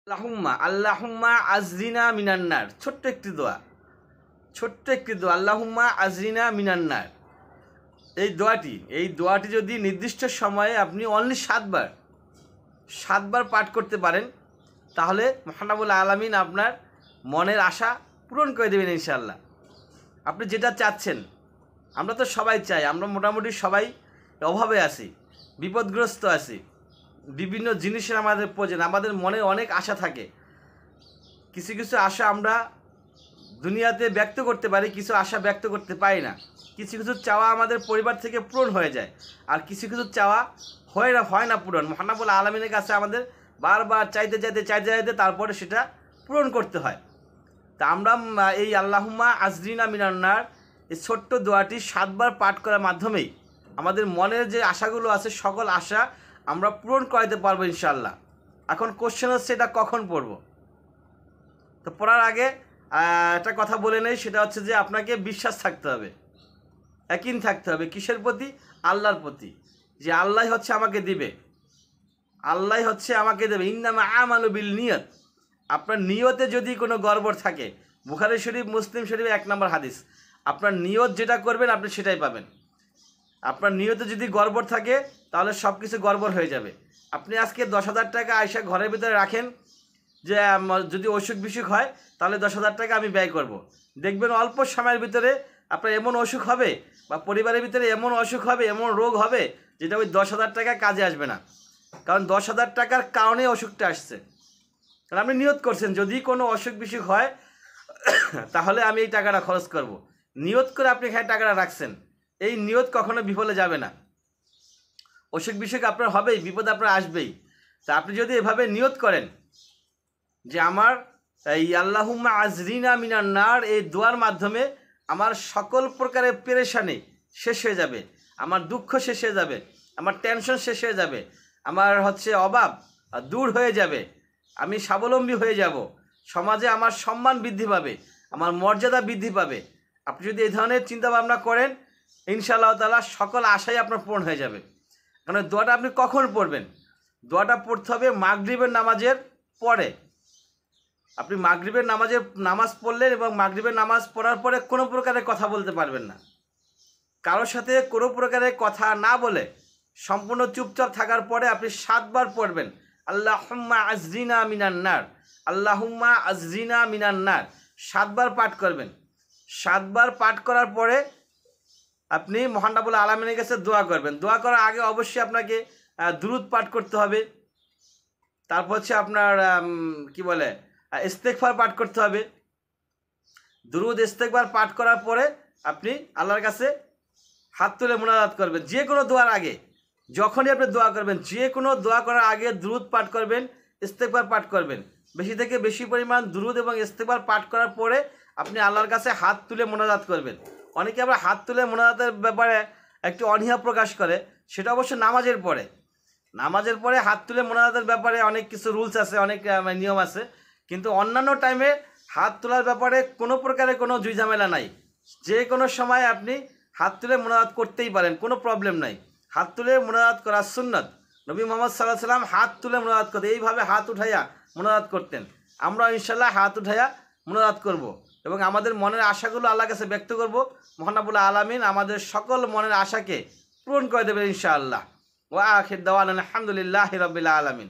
আল্লাহুম্মা আজরিনা মিনান্নার, ছোট্ট একটি দোয়া আল্লাহুম্মা আজরিনা মিনান্নার। এই দোয়াটি যদি নির্দিষ্ট সময়ে আপনি অনলি 7বার পাঠ করতে পারেন, তাহলে মহান রব্বুল আলামিন আপনার মনের আশা পূরণ করে দেবেন ইনশাআল্লাহ। আপনি যেটা চাচ্ছেন, আমরা তো সবাই চাই, আমরা মোটামুটি সবাই অভাবে আছি, বিপদগ্রস্ত আছি, বিভিন্ন জিনিসের আমাদের প্রয়োজন, আমাদের মনে অনেক আশা থাকে। কিছু কিছু আশা আমরা দুনিয়াতে ব্যক্ত করতে পারি, কিছু আশা ব্যক্ত করতে পারি না। কিছু কিছু চাওয়া আমাদের পরিবার থেকে পূরণ হয়ে যায়, আর কিছু কিছু চাওয়া হয় না পূরণ। মহান রব্বুল আলামিনের কাছে আমাদের বারবার চাইতে তারপরে সেটা পূরণ করতে হয়। তা আমরা এই আল্লাহুম্মা আজরিনা মিনান্নার এই ছোট্ট দোয়াটি 7বার পাঠ করার মাধ্যমেই আমাদের মনের যে আশাগুলো আছে সকল আশা আমরা পূরণ করাতে পারবো ইনশাআল্লাহ। এখন কোশ্চেন হচ্ছে এটা কখন পড়ব? তো পড়ার আগে একটা কথা বলে নেই, সেটা হচ্ছে যে আপনাকে বিশ্বাস থাকতে হবে, ইয়াকিন থাকতে হবে। কিসের প্রতি? আল্লাহর প্রতি, যে আল্লাহ হচ্ছে আমাকে দিবে, ইন্নামা আমালু বিল নিয়ত। আপনার নিয়তে যদি কোনো গড়বড় থাকে, বুখারী শরীফ, মুসলিম শরীফ 1 নম্বর হাদিস, আপনার নিয়ত যেটা করবেন আপনি সেটাই পাবেন। আপনার নিয়তে যদি গড়বড় থাকে তাহলে সব কিছু গড়বড় হয়ে যাবে। আপনি আজকে 10,000 টাকা আয়সা ঘরের ভিতরে রাখেন, যে যদি অসুখ বিসুখ হয় তাহলে 10,000 টাকা আমি ব্যয় করব। দেখবেন অল্প সময়ের ভিতরে আপনার এমন অসুখ হবে, বা পরিবারের ভিতরে এমন অসুখ হবে, এমন রোগ হবে, যেটা ওই 10,000 টাকা কাজে আসবে না। কারণ 10,000 টাকার কারণে অসুখটা আসছে। কারণ আপনি নিয়ত করছেন যদি কোনো অসুখ বিসুখ হয় তাহলে আমি এই টাকাটা খরচ করব। নিয়ত করে আপনি এখানে টাকাটা রাখছেন, এই নিয়ত কখনো বিফলে যাবে না। অসুখ বিসুখ আপনার হবেই, বিপদ আপনার আসবেই। তা আপনি যদি এভাবে নিয়ত করেন যে আমার এই আল্লাহুম্মা আজরিনা মিনান্নার এই দোয়ার মাধ্যমে আমার সকল প্রকারের পেরেশানি শেষ হয়ে যাবে, আমার দুঃখ শেষ হয়ে যাবে, আমার টেনশন শেষ হয়ে যাবে, আমার অভাব দূর হয়ে যাবে, আমি স্বাবলম্বী হয়ে যাব, সমাজে আমার সম্মান বৃদ্ধি পাবে, আমার মর্যাদা বৃদ্ধি পাবে। আপনি যদি এই ধরনের চিন্তাভাবনা করেন, ইনশাআল্লাহ তাআলা সকল আশাই আপনার পূরণ হয়ে যাবে। কারণ দোয়াটা আপনি কখন পড়বেন? দোয়াটা পড়তে হবে মাগরিবের নামাজের পরে। আপনি মাগরিবের নামাজ পড়লেন এবং মাগরিবের নামাজ পড়ার পরে কোনো প্রকারের কথা বলতে পারবেন না। কারোর সাথে কোনো প্রকারের কথা না বলে সম্পূর্ণ চুপচাপ থাকার পরে আপনি 7বার পড়বেন আল্লাহুম্মা আজরিনা মিনান্নার, আল্লাহুম্মা আজরিনা মিনান্নার। 7বার পাঠ করবেন। 7বার পাঠ করার পরে আপনি মহান রব্বুল আলামিনের কাছে দোয়া করবেন। দোয়া করার আগে অবশ্যই আপনাকে দুরূদ পাঠ করতে হবে। তারপর হচ্ছে আপনার ইস্তেগফার পাঠ করতে হবে। দুরূদ ইস্তেগফার পাঠ করার পরে আপনি আল্লাহর কাছে হাত তুলে মুনাজাত করবেন। যে কোনো দোয়ার আগে, যখনই আপনি দোয়া করবেন, যে কোনো দোয়া করার আগে দুরূদ পাঠ করবেন, ইস্তেগফার পাঠ করবেন। বেশি থেকে বেশি পরিমাণ দুরূদ এবং ইস্তেগফার পাঠ করার পরে আপনি আল্লাহর কাছে হাত তুলে মুনাজাত করবেন। অনেকে আবার হাত তুলে মুনাজাতের ব্যাপারে একটু অনীহা প্রকাশ করে, সেটা অবশ্য নামাজের পরে হাত তুলে মুনাজাতের ব্যাপারে অনেক কিছু রুলস আছে, অনেক নিয়ম আছে। কিন্তু অন্যান্য টাইমে হাত তোলার ব্যাপারে কোনো প্রকারের কোনো ঝামেলা নাই। যে কোনো সময় আপনি হাত তুলে মুনাজাত করতেই পারেন, কোনো প্রবলেম নাই। হাত তুলে মুনাজাত করা সুন্নাত। নবী মুহাম্মদ সাল্লাল্লাহু আলাইহি ওয়াসাল্লাম হাত তুলে মুনাজাত করতেন, এইভাবে হাত উঠাইয়া মুনাজাত করতেন। আমরা ইনশাআল্লাহ হাত উঠাইয়া মুনাজাত করব এবং আমাদের মনের আশাগুলো আল্লাহর কাছে ব্যক্ত করব। মহান রব্বুল আলামিন আমাদের সকল মনের আশাকে পূরণ করে দেবেন ইনশাআল্লাহ। ওয়া আখির দাওয়ানা আলহামদুলিল্লাহি রাব্বিল আলামিন।